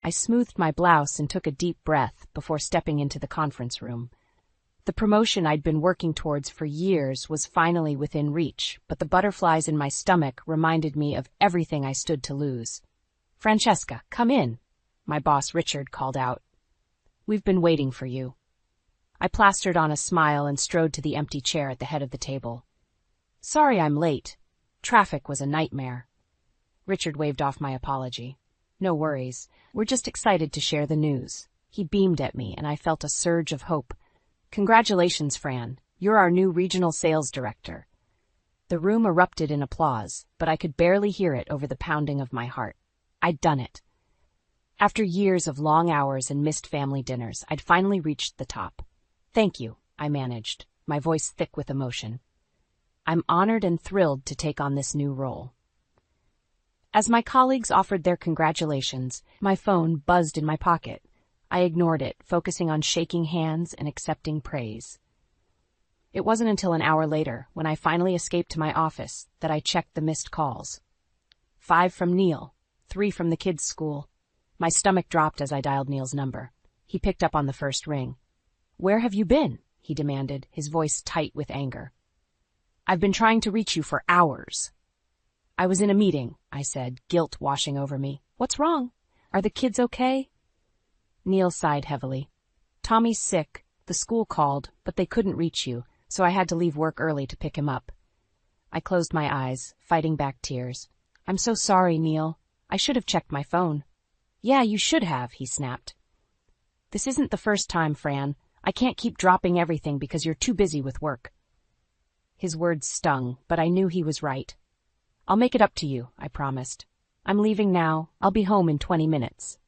I smoothed my blouse and took a deep breath before stepping into the conference room. The promotion I'd been working towards for years was finally within reach, but the butterflies in my stomach reminded me of everything I stood to lose. "Francesca, come in," my boss Richard called out. "We've been waiting for you." I plastered on a smile and strode to the empty chair at the head of the table. "Sorry I'm late. Traffic was a nightmare." Richard waved off my apology. "No worries. We're just excited to share the news." He beamed at me, and I felt a surge of hope. "Congratulations, Fran. You're our new regional sales director." The room erupted in applause, but I could barely hear it over the pounding of my heart. I'd done it. After years of long hours and missed family dinners, I'd finally reached the top. "Thank you," I managed, my voice thick with emotion. "I'm honored and thrilled to take on this new role." As my colleagues offered their congratulations, my phone buzzed in my pocket. I ignored it, focusing on shaking hands and accepting praise. It wasn't until an hour later, when I finally escaped to my office, that I checked the missed calls. 5 from Neil, 3 from the kids' school. My stomach dropped as I dialed Neil's number. He picked up on the first ring. "Where have you been?" he demanded, his voice tight with anger. "I've been trying to reach you for hours." "I was in a meeting," I said, guilt washing over me. "What's wrong? Are the kids okay?" Neil sighed heavily. "Tommy's sick. The school called, but they couldn't reach you, so I had to leave work early to pick him up." I closed my eyes, fighting back tears. "I'm so sorry, Neil. I should have checked my phone." "Yeah, you should have," he snapped. "This isn't the first time, Fran. I can't keep dropping everything because you're too busy with work." His words stung, but I knew he was right. "I'll make it up to you," I promised. "I'm leaving now. I'll be home in 20 minutes.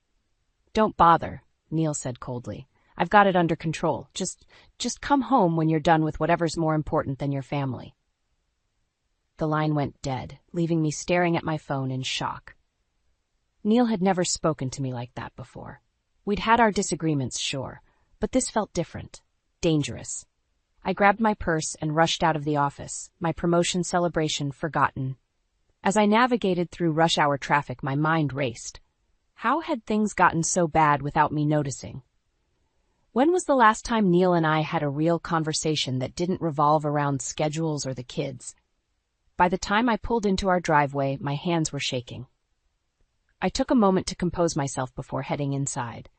"Don't bother," Neil said coldly. "I've got it under control. Just come home when you're done with whatever's more important than your family." The line went dead, leaving me staring at my phone in shock. Neil had never spoken to me like that before. We'd had our disagreements, sure, but this felt different, dangerous. I grabbed my purse and rushed out of the office, my promotion celebration forgotten. As I navigated through rush hour traffic, my mind raced. How had things gotten so bad without me noticing? When was the last time Neil and I had a real conversation that didn't revolve around schedules or the kids? By the time I pulled into our driveway, my hands were shaking. I took a moment to compose myself before heading inside.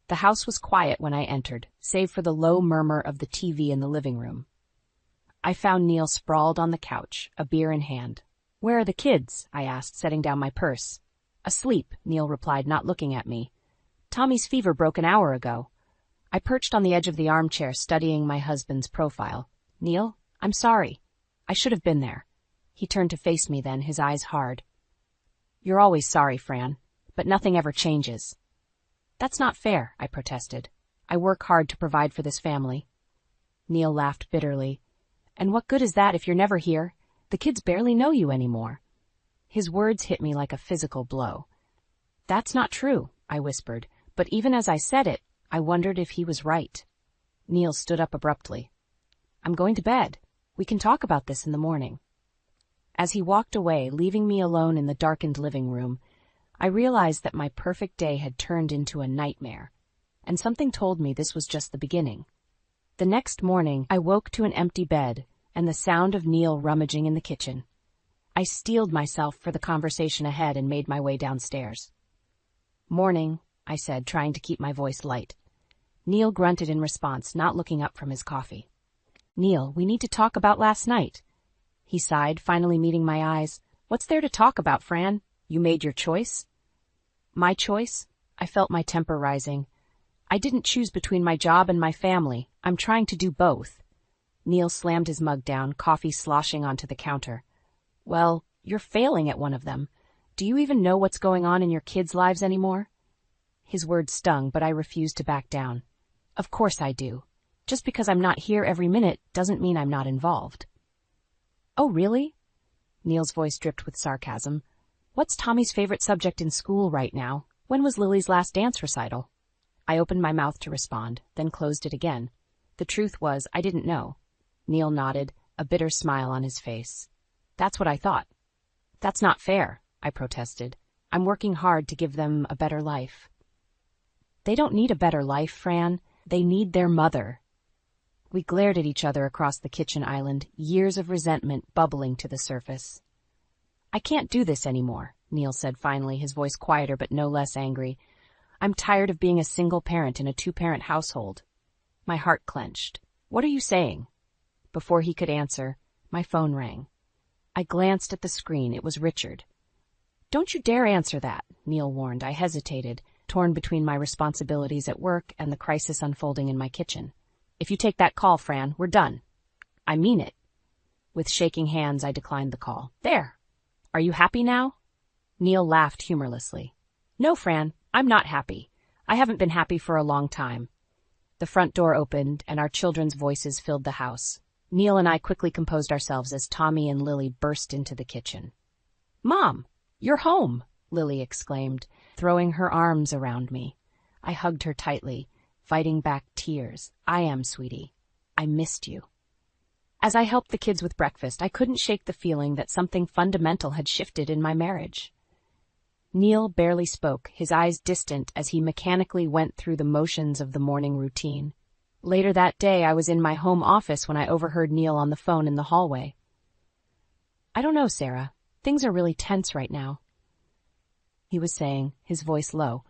The house was quiet when I entered, save for the low murmur of the TV in the living room. I found Neil sprawled on the couch, a beer in hand. "Where are the kids?" I asked, setting down my purse. "Asleep," Neil replied, not looking at me. "Tommy's fever broke an hour ago." I perched on the edge of the armchair, studying my husband's profile. "Neil, I'm sorry. I should have been there." He turned to face me then, his eyes hard. "You're always sorry, Fran, but nothing ever changes." "That's not fair," I protested. "I work hard to provide for this family." Neil laughed bitterly. "And what good is that if you're never here? The kids barely know you anymore." His words hit me like a physical blow. "That's not true," I whispered, but even as I said it, I wondered if he was right. Neil stood up abruptly. "I'm going to bed. We can talk about this in the morning." As he walked away, leaving me alone in the darkened living room, I realized that my perfect day had turned into a nightmare, and something told me this was just the beginning. The next morning, I woke to an empty bed and the sound of Neil rummaging in the kitchen. I steeled myself for the conversation ahead and made my way downstairs. "Morning," I said, trying to keep my voice light. Neil grunted in response, not looking up from his coffee. "Neil, we need to talk about last night." He sighed, finally meeting my eyes. "What's there to talk about, Fran? You made your choice?" "My choice?" I felt my temper rising. "I didn't choose between my job and my family. I'm trying to do both." Neil slammed his mug down, coffee sloshing onto the counter. "Well, you're failing at one of them. Do you even know what's going on in your kids' lives anymore?" His words stung, but I refused to back down. "Of course I do. Just because I'm not here every minute doesn't mean I'm not involved." "Oh, really?" Neil's voice dripped with sarcasm. "What's Tommy's favorite subject in school right now? When was Lily's last dance recital?" I opened my mouth to respond, then closed it again. The truth was, I didn't know. Neil nodded, a bitter smile on his face. "That's what I thought." "That's not fair," I protested. "I'm working hard to give them a better life." They don't need a better life, Fran. They need their mother. We glared at each other across the kitchen island, years of resentment bubbling to the surface. I can't do this anymore, Neil said finally, his voice quieter but no less angry. I'm tired of being a single parent in a two-parent household. My heart clenched. What are you saying? Before he could answer, my phone rang. I glanced at the screen. It was Richard. Don't you dare answer that, Neil warned. I hesitated, torn between my responsibilities at work and the crisis unfolding in my kitchen. If you take that call, Fran, we're done. I mean it. With shaking hands, I declined the call. There. Are you happy now? Neil laughed humorlessly. No, Fran, I'm not happy. I haven't been happy for a long time. The front door opened, and our children's voices filled the house. Neil and I quickly composed ourselves as Tommy and Lily burst into the kitchen. Mom, you're home, Lily exclaimed, throwing her arms around me. I hugged her tightly, fighting back tears. I am, sweetie. I missed you. As I helped the kids with breakfast, I couldn't shake the feeling that something fundamental had shifted in my marriage. Neil barely spoke, his eyes distant as he mechanically went through the motions of the morning routine. Later that day, I was in my home office when I overheard Neil on the phone in the hallway. I don't know, Sarah. Things are really tense right now, he was saying, his voice low.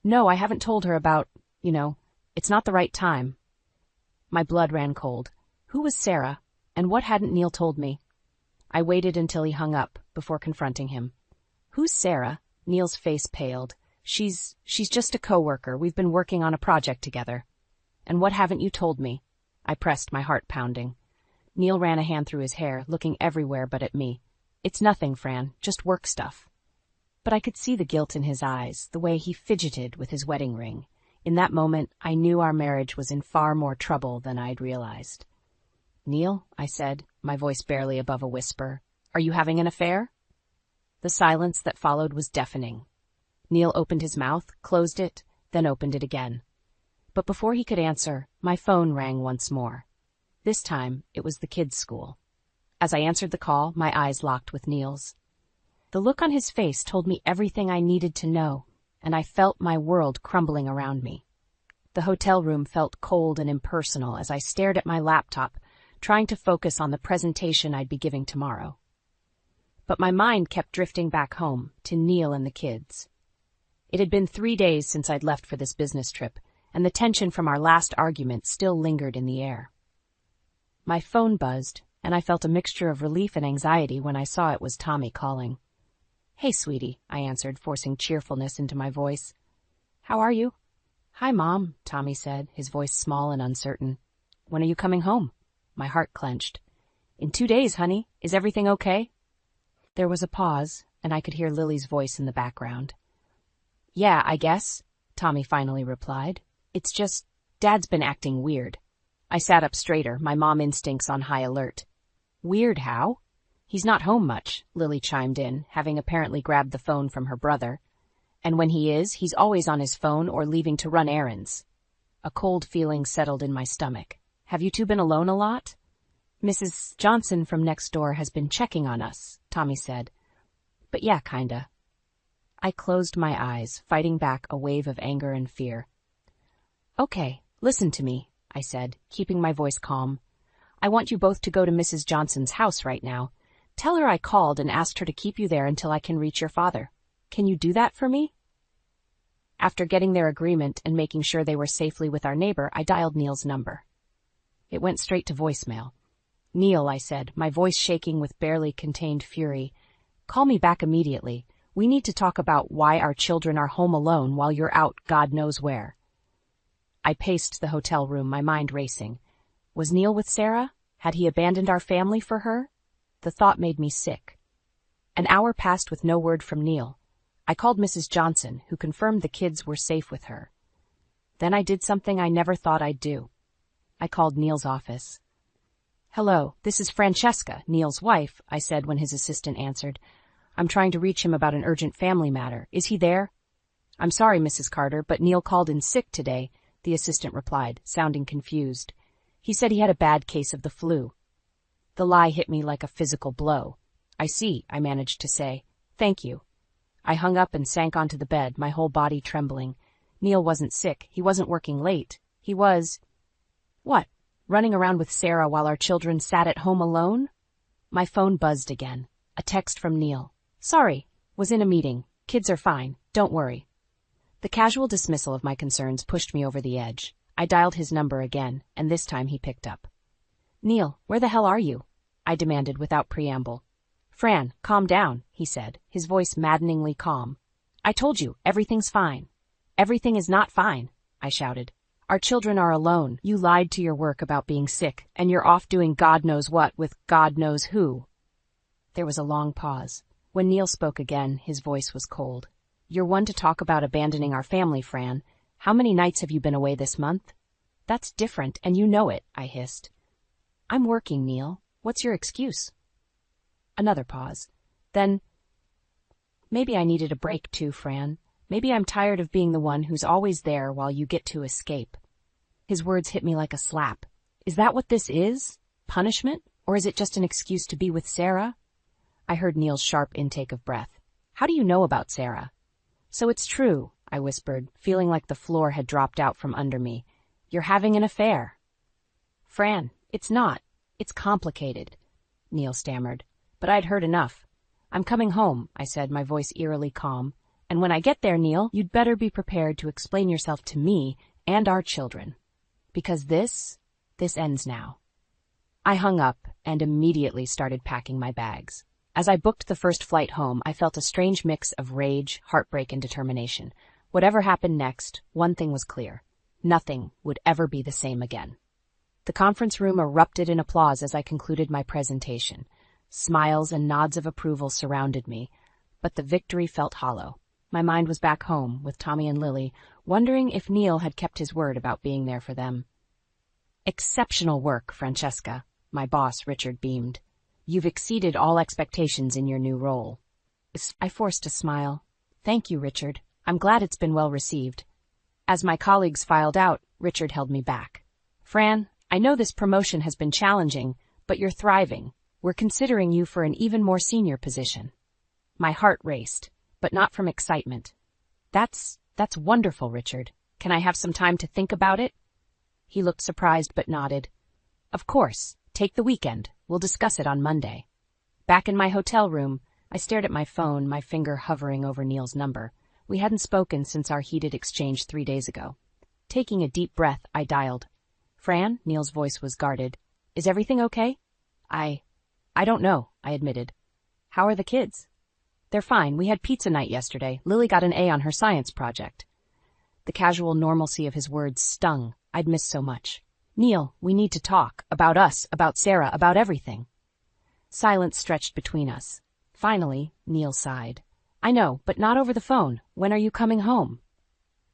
No, I haven't told her about, it's not the right time. My blood ran cold. Who was Sarah? And what hadn't Neil told me? I waited until he hung up before confronting him. Who's Sarah? Neil's face paled. She's just a coworker. We've been working on a project together. And what haven't you told me? I pressed, my heart pounding. Neil ran a hand through his hair, looking everywhere but at me. It's nothing, Fran, just work stuff. But I could see the guilt in his eyes, the way he fidgeted with his wedding ring. In that moment, I knew our marriage was in far more trouble than I'd realized. Neil, I said, my voice barely above a whisper, are you having an affair? The silence that followed was deafening. Neil opened his mouth, closed it, then opened it again. But before he could answer, my phone rang once more. This time, it was the kids' school. As I answered the call, my eyes locked with Neil's. The look on his face told me everything I needed to know, and I felt my world crumbling around me. The hotel room felt cold and impersonal as I stared at my laptop, trying to focus on the presentation I'd be giving tomorrow. But my mind kept drifting back home, to Neil and the kids. It had been 3 days since I'd left for this business trip, and the tension from our last argument still lingered in the air. My phone buzzed, and I felt a mixture of relief and anxiety when I saw it was Tommy calling. Hey, sweetie, I answered, forcing cheerfulness into my voice. How are you? Hi, Mom, Tommy said, his voice small and uncertain. When are you coming home? My heart clenched. In 2 days, honey. Is everything okay? There was a pause, and I could hear Lily's voice in the background. Yeah, I guess, Tommy finally replied. It's just, Dad's been acting weird. I sat up straighter, my mom instincts on high alert. Weird how? He's not home much, Lily chimed in, having apparently grabbed the phone from her brother. And when he is, he's always on his phone or leaving to run errands. A cold feeling settled in my stomach. Have you two been alone a lot? Mrs. Johnson from next door has been checking on us, Tommy said. But yeah, kinda. I closed my eyes, fighting back a wave of anger and fear. Okay, listen to me, I said, keeping my voice calm. I want you both to go to Mrs. Johnson's house right now. Tell her I called and asked her to keep you there until I can reach your father. Can you do that for me? After getting their agreement and making sure they were safely with our neighbor, I dialed Neil's number. It went straight to voicemail. Neil, I said, my voice shaking with barely contained fury. Call me back immediately. We need to talk about why our children are home alone while you're out God knows where. I paced the hotel room, my mind racing. Was Neil with Sarah? Had he abandoned our family for her? The thought made me sick. An hour passed with no word from Neil. I called Mrs. Johnson, who confirmed the kids were safe with her. Then I did something I never thought I'd do. I called Neil's office. Hello, this is Francesca, Neil's wife, I said when his assistant answered. I'm trying to reach him about an urgent family matter. Is he there? I'm sorry, Mrs. Carter, but Neil called in sick today, the assistant replied, sounding confused. He said he had a bad case of the flu. The lie hit me like a physical blow. I see, I managed to say. Thank you. I hung up and sank onto the bed, my whole body trembling. Neil wasn't sick, he wasn't working late. He was... What? Running around with Sarah while our children sat at home alone? My phone buzzed again. A text from Neil. Sorry, was in a meeting. Kids are fine, don't worry. The casual dismissal of my concerns pushed me over the edge. I dialed his number again, and this time he picked up. Neil, where the hell are you? I demanded without preamble. Fran, calm down, he said, his voice maddeningly calm. I told you, everything's fine. Everything is not fine, I shouted. Our children are alone. You lied to your work about being sick, and you're off doing God knows what with God knows who. There was a long pause. When Neil spoke again, his voice was cold. You're one to talk about abandoning our family, Fran. How many nights have you been away this month? That's different, and you know it, I hissed. I'm working, Neil. What's your excuse? Another pause. Then, maybe I needed a break too, Fran. Maybe I'm tired of being the one who's always there while you get to escape. His words hit me like a slap. Is that what this is? Punishment? Or is it just an excuse to be with Sarah? I heard Neil's sharp intake of breath. How do you know about Sarah? So it's true, I whispered, feeling like the floor had dropped out from under me. You're having an affair. Fran, it's not. It's complicated, Neil stammered. But I'd heard enough. I'm coming home, I said, my voice eerily calm. And when I get there, Neil, you'd better be prepared to explain yourself to me and our children. Because this ends now. I hung up and immediately started packing my bags. As I booked the first flight home, I felt a strange mix of rage, heartbreak, and determination. Whatever happened next, one thing was clear. Nothing would ever be the same again. The conference room erupted in applause as I concluded my presentation. Smiles and nods of approval surrounded me, but the victory felt hollow. My mind was back home with Tommy and Lily, wondering if Neil had kept his word about being there for them. Exceptional work, Francesca, my boss, Richard, beamed. You've exceeded all expectations in your new role. I forced a smile. Thank you, Richard. I'm glad it's been well received. As my colleagues filed out, Richard held me back. Fran, I know this promotion has been challenging, but you're thriving. We're considering you for an even more senior position. My heart raced, but not from excitement. That's wonderful, Richard. Can I have some time to think about it? He looked surprised but nodded. Of course. Take the weekend. We'll discuss it on Monday. Back in my hotel room, I stared at my phone, my finger hovering over Neil's number. We hadn't spoken since our heated exchange 3 days ago. Taking a deep breath, I dialed. Fran, Neil's voice was guarded. Is everything okay? I don't know, I admitted. How are the kids? They're fine. We had pizza night yesterday. Lily got an A on her science project. The casual normalcy of his words stung. I'd missed so much. Neil, we need to talk. About us, about Sarah, about everything. Silence stretched between us. Finally, Neil sighed. I know, but not over the phone. When are you coming home?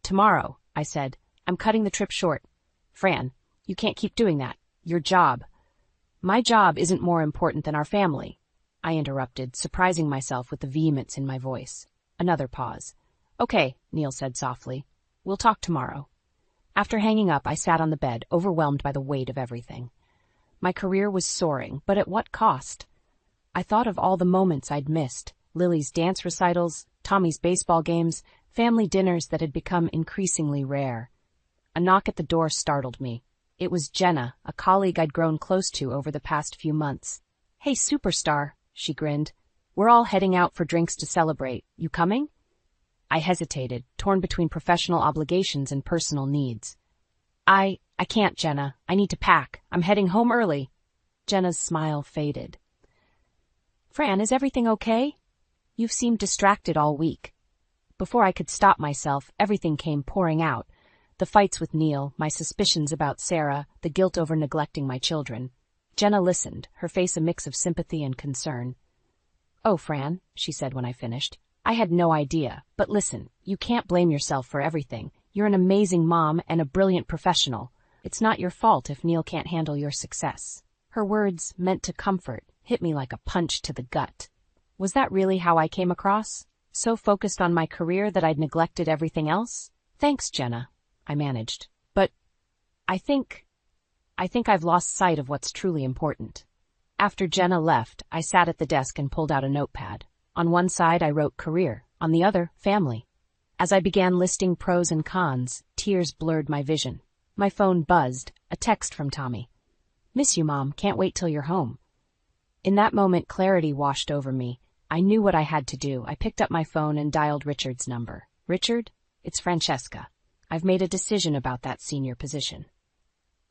Tomorrow, I said. I'm cutting the trip short. Fran, you can't keep doing that. Your job. My job isn't more important than our family, I interrupted, surprising myself with the vehemence in my voice. Another pause. Okay, Neil said softly. We'll talk tomorrow. After hanging up, I sat on the bed, overwhelmed by the weight of everything. My career was soaring, but at what cost? I thought of all the moments I'd missed. Lily's dance recitals, Tommy's baseball games, family dinners that had become increasingly rare. A knock at the door startled me. It was Jenna, a colleague I'd grown close to over the past few months. Hey, superstar, she grinned. We're all heading out for drinks to celebrate. You coming? I hesitated, torn between professional obligations and personal needs. I can't, Jenna. I need to pack. I'm heading home early. Jenna's smile faded. Fran, is everything okay? You've seemed distracted all week. Before I could stop myself, everything came pouring out. The fights with Neil, my suspicions about Sarah, the guilt over neglecting my children. Jenna listened, her face a mix of sympathy and concern. Oh, Fran, she said when I finished. I had no idea, but listen, you can't blame yourself for everything. You're an amazing mom and a brilliant professional. It's not your fault if Neil can't handle your success. Her words, meant to comfort, hit me like a punch to the gut. Was that really how I came across? So focused on my career that I'd neglected everything else? Thanks, Jenna, I managed. But I think I've lost sight of what's truly important. After Jenna left, I sat at the desk and pulled out a notepad. On one side, I wrote career. On the other, family. As I began listing pros and cons, tears blurred my vision. My phone buzzed, a text from Tommy. "Miss you, Mom. Can't wait till you're home." In that moment, clarity washed over me. I knew what I had to do. I picked up my phone and dialed Richard's number. "Richard, it's Francesca. I've made a decision about that senior position."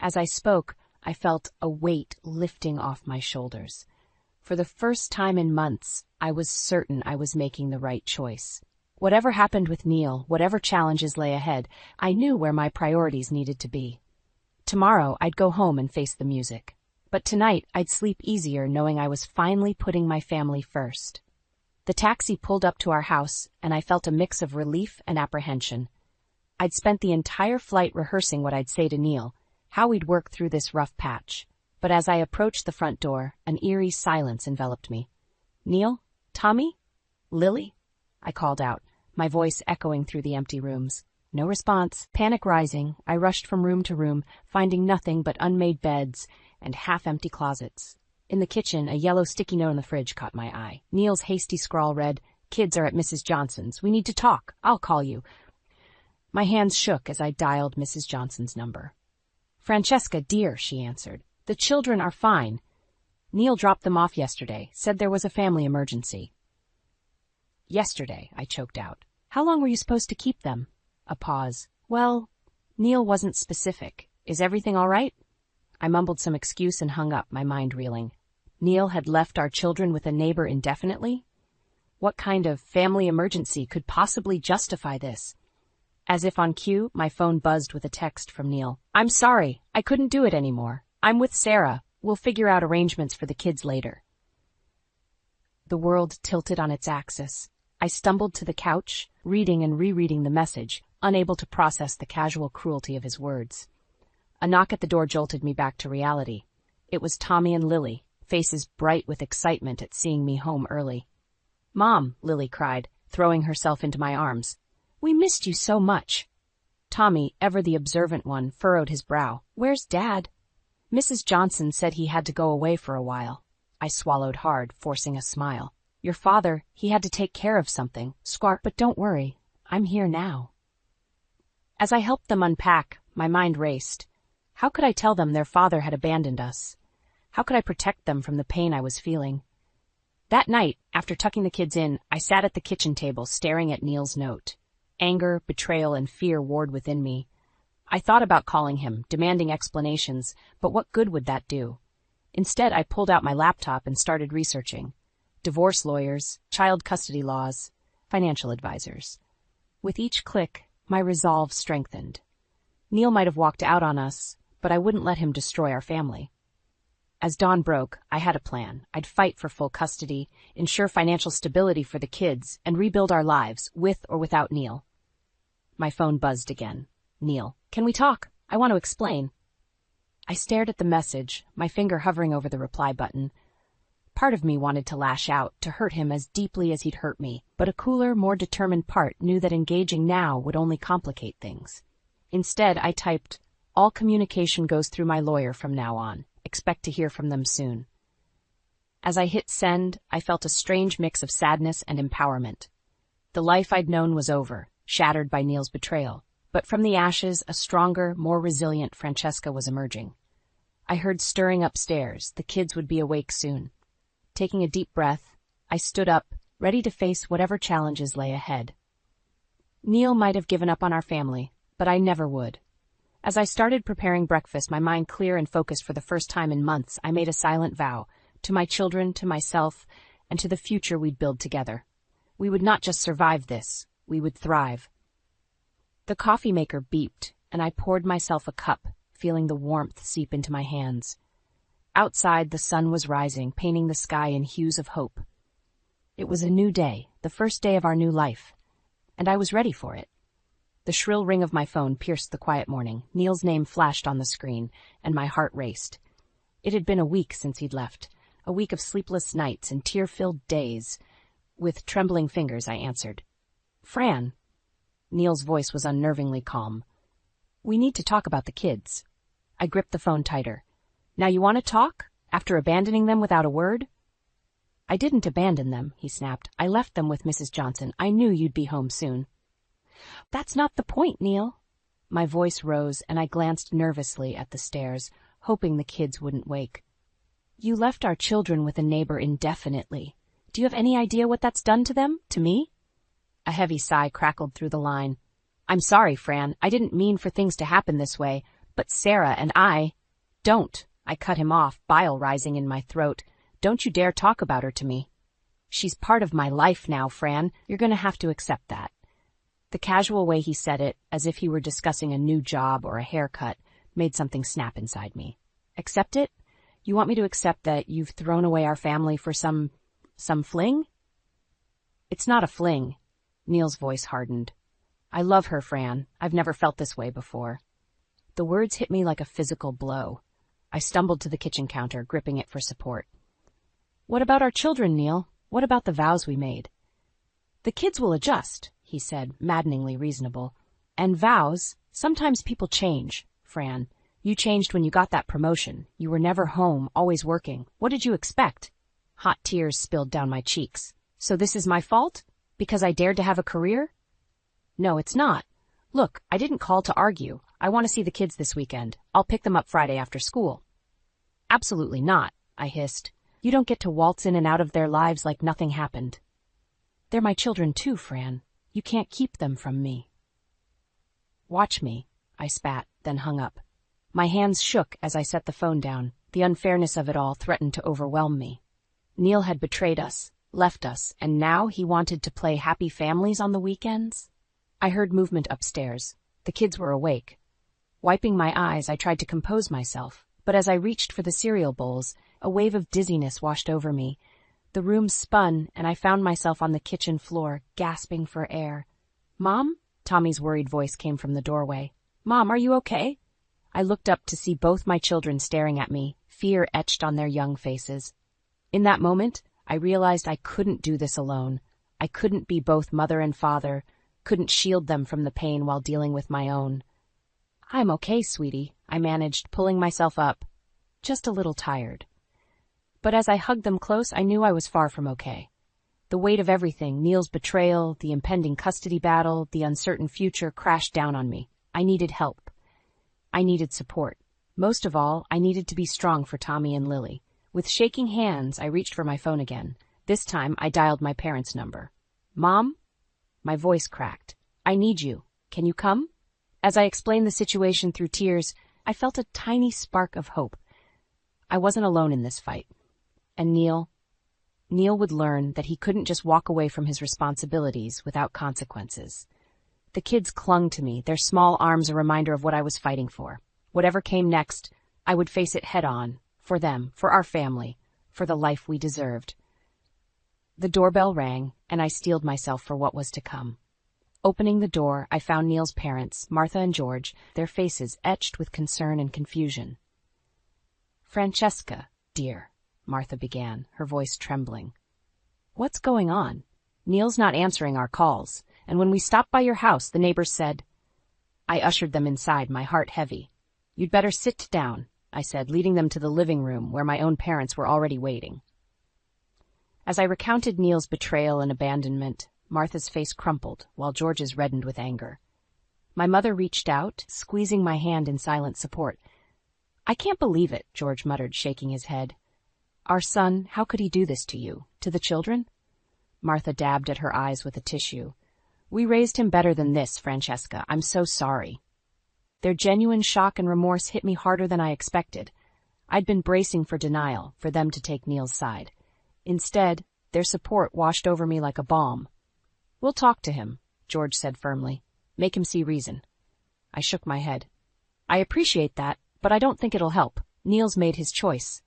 As I spoke, I felt a weight lifting off my shoulders. For the first time in months, I was certain I was making the right choice. Whatever happened with Neil, whatever challenges lay ahead, I knew where my priorities needed to be. Tomorrow, I'd go home and face the music. But tonight, I'd sleep easier knowing I was finally putting my family first. The taxi pulled up to our house, and I felt a mix of relief and apprehension. I'd spent the entire flight rehearsing what I'd say to Neil, how we'd work through this rough patch. But as I approached the front door, an eerie silence enveloped me. "Neil? Tommy? Lily?" I called out, my voice echoing through the empty rooms. No response. Panic rising, I rushed from room to room, finding nothing but unmade beds and half-empty closets. In the kitchen, a yellow sticky note on the fridge caught my eye. Neil's hasty scrawl read, "Kids are at Mrs. Johnson's. We need to talk. I'll call you." My hands shook as I dialed Mrs. Johnson's number. "Francesca, dear," she answered. "The children are fine. Neil dropped them off yesterday, said there was a family emergency." "Yesterday," I choked out. "How long were you supposed to keep them?" A pause. "Well, Neil wasn't specific. Is everything all right?" I mumbled some excuse and hung up, my mind reeling. Neil had left our children with a neighbor indefinitely? What kind of family emergency could possibly justify this? As if on cue, my phone buzzed with a text from Neil. "I'm sorry. I couldn't do it anymore. I'm with Sarah. We'll figure out arrangements for the kids later." The world tilted on its axis. I stumbled to the couch, reading and rereading the message, unable to process the casual cruelty of his words. A knock at the door jolted me back to reality. It was Tommy and Lily, faces bright with excitement at seeing me home early. "Mom," Lily cried, throwing herself into my arms. "We missed you so much." Tommy, ever the observant one, furrowed his brow. "Where's Dad?" "Mrs. Johnson said he had to go away for a while." I swallowed hard, forcing a smile. "Your father, he had to take care of something. Squawk, but don't worry. I'm here now." As I helped them unpack, my mind raced. How could I tell them their father had abandoned us? How could I protect them from the pain I was feeling? That night, after tucking the kids in, I sat at the kitchen table staring at Neil's note. Anger, betrayal, and fear warred within me. I thought about calling him, demanding explanations, but what good would that do? Instead, I pulled out my laptop and started researching. Divorce lawyers, child custody laws, financial advisors. With each click, my resolve strengthened. Neil might have walked out on us, but I wouldn't let him destroy our family. As dawn broke, I had a plan. I'd fight for full custody, ensure financial stability for the kids, and rebuild our lives, with or without Neil. My phone buzzed again. "Neil, can we talk? I want to explain." I stared at the message, my finger hovering over the reply button. Part of me wanted to lash out, to hurt him as deeply as he'd hurt me, but a cooler, more determined part knew that engaging now would only complicate things. Instead, I typed, "All communication goes through my lawyer from now on. Expect to hear from them soon." As I hit send, I felt a strange mix of sadness and empowerment. The life I'd known was over, shattered by Neil's betrayal, but from the ashes, a stronger, more resilient Francesca was emerging. I heard stirring upstairs. The kids would be awake soon. Taking a deep breath, I stood up, ready to face whatever challenges lay ahead. Neil might have given up on our family, but I never would. As I started preparing breakfast, my mind clear and focused for the first time in months, I made a silent vow, to my children, to myself, and to the future we'd build together. We would not just survive this, we would thrive. The coffee maker beeped, and I poured myself a cup, feeling the warmth seep into my hands. Outside, the sun was rising, painting the sky in hues of hope. It was a new day, the first day of our new life, and I was ready for it. The shrill ring of my phone pierced the quiet morning. Neil's name flashed on the screen, and my heart raced. It had been a week since he'd left, a week of sleepless nights and tear-filled days. With trembling fingers, I answered. "Fran." Neil's voice was unnervingly calm. "We need to talk about the kids." I gripped the phone tighter. "Now you want to talk? After abandoning them without a word?" "I didn't abandon them," he snapped. "I left them with Mrs. Johnson. I knew you'd be home soon." That's not the point, Neil. My voice rose and I glanced nervously at the stairs, hoping the kids wouldn't wake. You left our children with a neighbor indefinitely. Do you have any idea what that's done to them, to me? A heavy sigh crackled through the line. I'm sorry, Fran. I didn't mean for things to happen this way, but Sarah and I... Don't. I cut him off, bile rising in my throat. Don't you dare talk about her to me. She's part of my life now, Fran. You're going to have to accept that. The casual way he said it, as if he were discussing a new job or a haircut, made something snap inside me. Accept it? You want me to accept that you've thrown away our family for some fling? It's not a fling. Neil's voice hardened. I love her, Fran. I've never felt this way before. The words hit me like a physical blow. I stumbled to the kitchen counter, gripping it for support. What about our children, Neil? What about the vows we made? The kids will adjust, he said, maddeningly reasonable. And vows, sometimes people change, Fran. You changed when you got that promotion. You were never home, always working. What did you expect? Hot tears spilled down my cheeks. So this is my fault? Because I dared to have a career? No, it's not. Look, I didn't call to argue. I want to see the kids this weekend. I'll pick them up Friday after school. Absolutely not, I hissed. You don't get to waltz in and out of their lives like nothing happened. They're my children too, Fran. You can't keep them from me. Watch me, I spat, then hung up. My hands shook as I set the phone down. The unfairness of it all threatened to overwhelm me. Neil had betrayed us, left us, and now he wanted to play happy families on the weekends? I heard movement upstairs. The kids were awake. Wiping my eyes, I tried to compose myself, but as I reached for the cereal bowls, a wave of dizziness washed over me. The room spun, and I found myself on the kitchen floor, gasping for air. Mom? Tommy's worried voice came from the doorway. Mom, are you okay? I looked up to see both my children staring at me, fear etched on their young faces. In that moment, I realized I couldn't do this alone. I couldn't be both mother and father, couldn't shield them from the pain while dealing with my own. I'm okay, sweetie, I managed, pulling myself up. Just a little tired. But as I hugged them close, I knew I was far from okay. The weight of everything, Neil's betrayal, the impending custody battle, the uncertain future, crashed down on me. I needed help. I needed support. Most of all, I needed to be strong for Tommy and Lily. With shaking hands, I reached for my phone again. This time, I dialed my parents' number. Mom? My voice cracked. I need you. Can you come? As I explained the situation through tears, I felt a tiny spark of hope. I wasn't alone in this fight. And Neil would learn that he couldn't just walk away from his responsibilities without consequences. The kids clung to me, their small arms a reminder of what I was fighting for. Whatever came next, I would face it head on, for them, for our family, for the life we deserved. The doorbell rang, and I steeled myself for what was to come. Opening the door, I found Neil's parents, Martha and George, their faces etched with concern and confusion. Francesca, dear, Martha began, her voice trembling. What's going on? Neil's not answering our calls, and when we stopped by your house, the neighbors said... I ushered them inside, my heart heavy. You'd better sit down, I said, leading them to the living room where my own parents were already waiting. As I recounted Neil's betrayal and abandonment, Martha's face crumpled, while George's reddened with anger. My mother reached out, squeezing my hand in silent support. I can't believe it, George muttered, shaking his head. Our son, how could he do this to you? To the children? Martha dabbed at her eyes with a tissue. We raised him better than this, Francesca. I'm so sorry. Their genuine shock and remorse hit me harder than I expected. I'd been bracing for denial, for them to take Neil's side. Instead, their support washed over me like a balm. We'll talk to him, George said firmly. Make him see reason. I shook my head. I appreciate that, but I don't think it'll help. Neil's made his choice.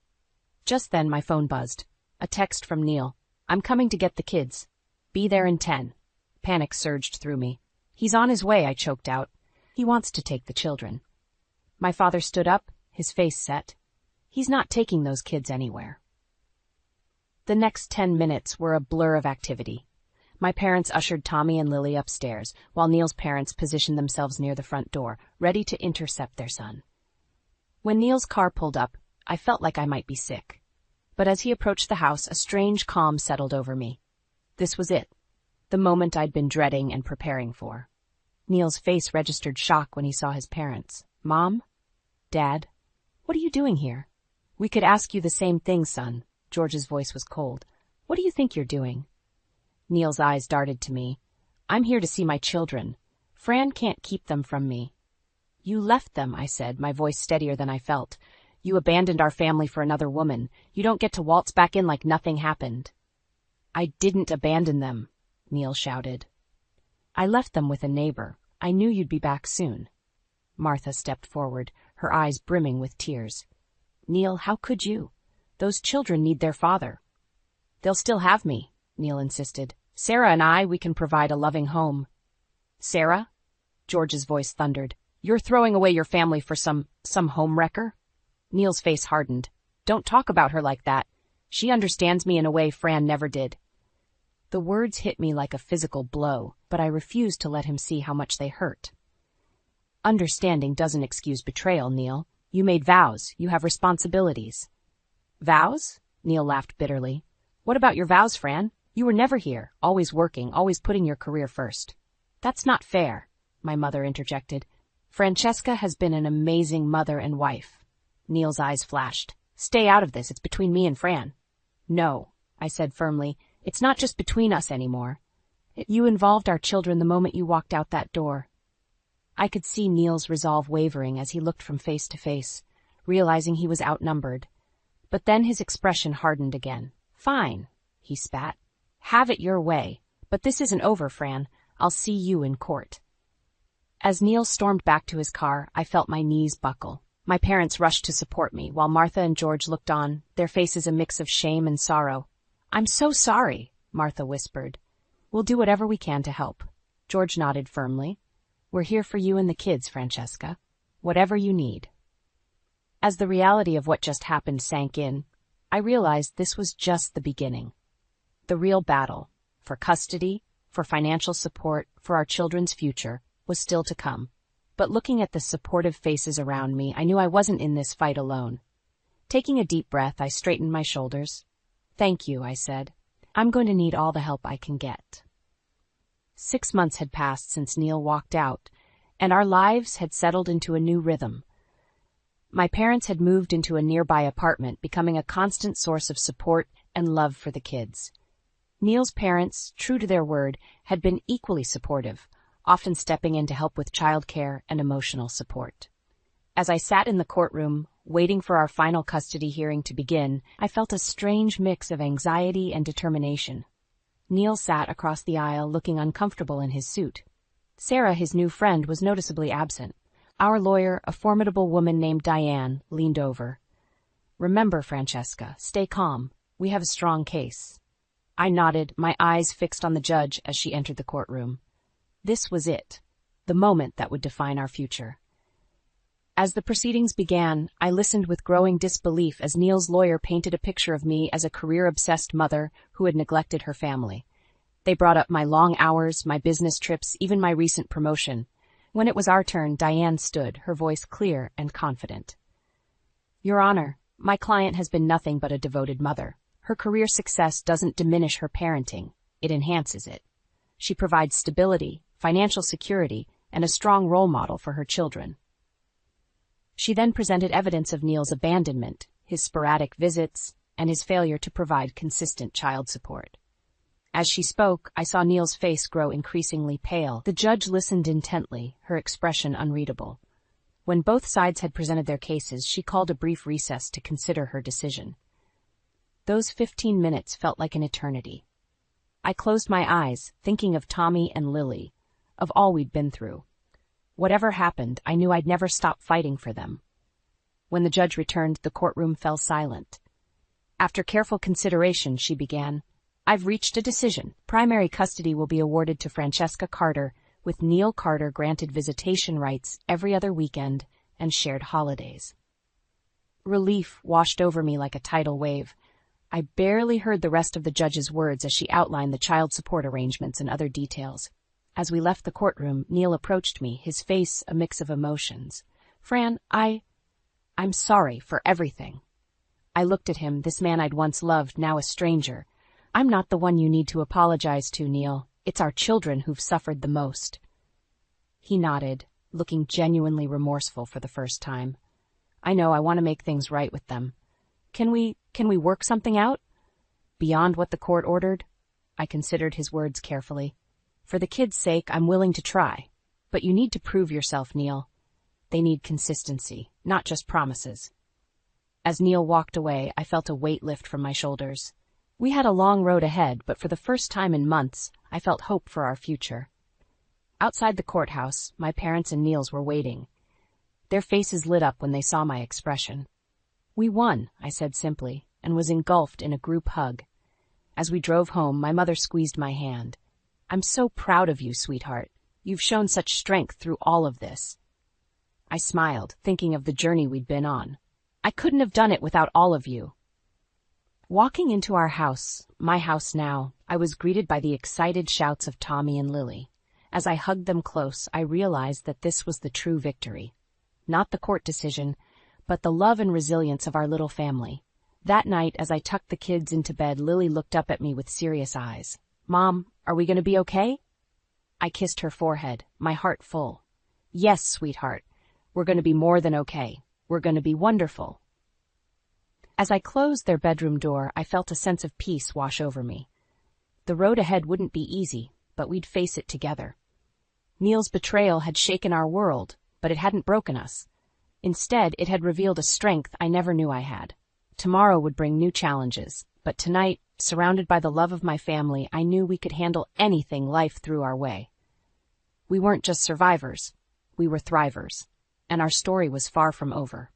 Just then my phone buzzed. A text from Neil. I'm coming to get the kids. Be there in 10. Panic surged through me. He's on his way, I choked out. He wants to take the children. My father stood up, his face set. He's not taking those kids anywhere. The next 10 minutes were a blur of activity. My parents ushered Tommy and Lily upstairs, while Neil's parents positioned themselves near the front door, ready to intercept their son. When Neil's car pulled up, I felt like I might be sick. But as he approached the house, a strange calm settled over me. This was it, the moment I'd been dreading and preparing for. Neil's face registered shock when he saw his parents. Mom? Dad? What are you doing here? We could ask you the same thing, son. George's voice was cold. What do you think you're doing? Neil's eyes darted to me. I'm here to see my children. Fran can't keep them from me. You left them, I said, my voice steadier than I felt. You abandoned our family for another woman. You don't get to waltz back in like nothing happened. I didn't abandon them, Neil shouted. I left them with a neighbor. I knew you'd be back soon. Martha stepped forward, her eyes brimming with tears. Neil, how could you? Those children need their father. They'll still have me, Neil insisted. Sarah and we can provide a loving home. Sarah? George's voice thundered. You're throwing away your family for some homewrecker? Neil's face hardened. Don't talk about her like that. She understands me in a way Fran never did. The words hit me like a physical blow, but I refused to let him see how much they hurt. Understanding doesn't excuse betrayal, Neil. You made vows. You have responsibilities. Vows? Neil laughed bitterly. What about your vows, Fran? You were never here, always working, always putting your career first. That's not fair, my mother interjected. Francesca has been an amazing mother and wife. Neil's eyes flashed. Stay out of this. It's between me and Fran. No, I said firmly. It's not just between us anymore. You involved our children the moment you walked out that door. I could see Neil's resolve wavering as he looked from face to face, realizing he was outnumbered. But then his expression hardened again. Fine, he spat. Have it your way. But this isn't over, Fran. I'll see you in court. As Neil stormed back to his car, I felt my knees buckle. My parents rushed to support me, while Martha and George looked on, their faces a mix of shame and sorrow. I'm so sorry, Martha whispered. We'll do whatever we can to help. George nodded firmly. We're here for you and the kids, Francesca. Whatever you need. As the reality of what just happened sank in, I realized this was just the beginning. The real battle, for custody, for financial support, for our children's future, was still to come. But looking at the supportive faces around me, I knew I wasn't in this fight alone. Taking a deep breath, I straightened my shoulders. Thank you, I said. I'm going to need all the help I can get. 6 months had passed since Neil walked out, and our lives had settled into a new rhythm. My parents had moved into a nearby apartment, becoming a constant source of support and love for the kids. Neil's parents, true to their word, had been equally supportive, often stepping in to help with childcare and emotional support. As I sat in the courtroom, waiting for our final custody hearing to begin, I felt a strange mix of anxiety and determination. Neil sat across the aisle looking uncomfortable in his suit. Sarah, his new friend, was noticeably absent. Our lawyer, a formidable woman named Diane, leaned over. Remember, Francesca, stay calm. We have a strong case. I nodded, my eyes fixed on the judge as she entered the courtroom. This was it, the moment that would define our future. As the proceedings began, I listened with growing disbelief as Neil's lawyer painted a picture of me as a career-obsessed mother who had neglected her family. They brought up my long hours, my business trips, even my recent promotion. When it was our turn, Diane stood, her voice clear and confident. Your Honor, my client has been nothing but a devoted mother. Her career success doesn't diminish her parenting, it enhances it. She provides stability, financial security, and a strong role model for her children. She then presented evidence of Neil's abandonment, his sporadic visits, and his failure to provide consistent child support. As she spoke, I saw Neil's face grow increasingly pale. The judge listened intently, her expression unreadable. When both sides had presented their cases, she called a brief recess to consider her decision. Those 15 minutes felt like an eternity. I closed my eyes, thinking of Tommy and Lily, of all we'd been through. Whatever happened, I knew I'd never stop fighting for them. When the judge returned, the courtroom fell silent. After careful consideration, she began, I've reached a decision. Primary custody will be awarded to Francesca Carter, with Neil Carter granted visitation rights every other weekend and shared holidays. Relief washed over me like a tidal wave. I barely heard the rest of the judge's words as she outlined the child support arrangements and other details. As we left the courtroom, Neil approached me, his face a mix of emotions. Fran, I'm sorry for everything. I looked at him, this man I'd once loved, now a stranger. I'm not the one you need to apologize to, Neil. It's our children who've suffered the most. He nodded, looking genuinely remorseful for the first time. I know, I want to make things right with them. Can we work something out? Beyond what the court ordered? I considered his words carefully. For the kids' sake, I'm willing to try. But you need to prove yourself, Neil. They need consistency, not just promises. As Neil walked away, I felt a weight lift from my shoulders. We had a long road ahead, but for the first time in months, I felt hope for our future. Outside the courthouse, my parents and Neil's were waiting. Their faces lit up when they saw my expression. We won, I said simply, and was engulfed in a group hug. As we drove home, my mother squeezed my hand. I'm so proud of you, sweetheart. You've shown such strength through all of this. I smiled, thinking of the journey we'd been on. I couldn't have done it without all of you. Walking into our house, my house now, I was greeted by the excited shouts of Tommy and Lily. As I hugged them close, I realized that this was the true victory. Not the court decision, but the love and resilience of our little family. That night, as I tucked the kids into bed, Lily looked up at me with serious eyes. Mom, are we going to be okay? I kissed her forehead, my heart full. Yes, sweetheart. We're going to be more than okay. We're going to be wonderful. As I closed their bedroom door, I felt a sense of peace wash over me. The road ahead wouldn't be easy, but we'd face it together. Neil's betrayal had shaken our world, but it hadn't broken us. Instead, it had revealed a strength I never knew I had. Tomorrow would bring new challenges, but tonight, surrounded by the love of my family, I knew we could handle anything life threw our way. We weren't just survivors, we were thrivers, and our story was far from over.